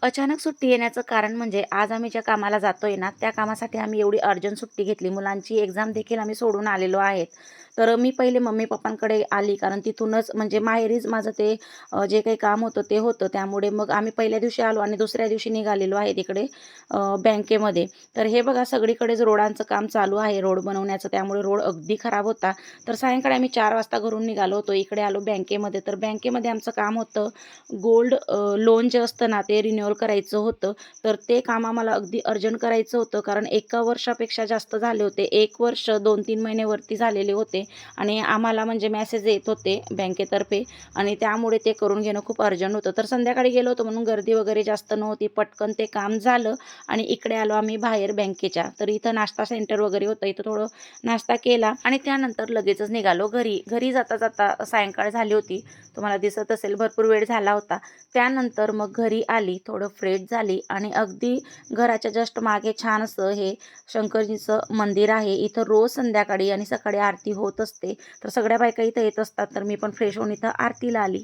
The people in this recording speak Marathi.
अचानक सुट्टी येण्याचं कारण म्हणजे आज आम्ही ज्या कामाला जातोय ना, त्या कामासाठी आम्ही एवढी अर्जंट सुट्टी घेतली. मुलांची एक्झाम देखील आम्ही सोडून आलेलो आहेत. तर मी पहिले मम्मी-पप्पांकडे आली कारण तिथूनच म्हणजे माहेरीच माझं ते जे काही काम होतं ते होतं. त्यामुळे मग आम्ही पहिल्या दिवशी आलो आणि दुसऱ्या दिवशी निघालेलो आहे तिकडे बँकेमध्ये. तर हे बघा सगळीकडेच रोडांचं काम चालू आहे, रोड बनवण्याचं. त्यामुळे रोड अगदी खराब होता. तर सायंकाळी आम्ही 4 वाजता घरून निघालो होतो. इकडे आलो बँकेमध्ये. तर बँकेमध्ये आमचं काम होतं गोल्ड लोन जे असतं ना, ते रिन्युअल करायचं होतं. तर ते काम आम्हाला अगदी अर्जंट करायचं होतं, कारण 1 वर्षापेक्षा जास्त झाले होते. 1 वर्ष 2-3 महिन्यावरती झालेले होते आणि आम्हाला म्हणजे मेसेज येत होते बँकेतर्फे आणि त्यामुळे ते करून घेणं खूप अर्जंट होतं. तर संध्याकाळी गेलो होतो म्हणून गर्दी वगैरे जास्त नव्हती. पटकन ते काम झालं आणि इकडे आलो आम्ही बाहेर बँकेच्या. तर इथं नाश्ता सेंटर वगैरे होतं. इथं थोडं नाश्ता केला आणि त्यानंतर लगेचच निघालो घरी. घरी जाता-जाता सायंकाळ झाली होती. तुम्हाला दिसत असेल भरपूर वेळ झाला होता. त्यानंतर मग घरी आली, थोडं फ्रेश झाली आणि अगदी घराच्या जस्ट मागे छान असं हे शंकरजीचं मंदिर आहे. इथं रोज संध्याकाळी आणि सकाळी आरती होत असते. तर सगळ्या बायका इथं येत असतात. तर मी पण फ्रेश होऊन इथं आरतीला आली.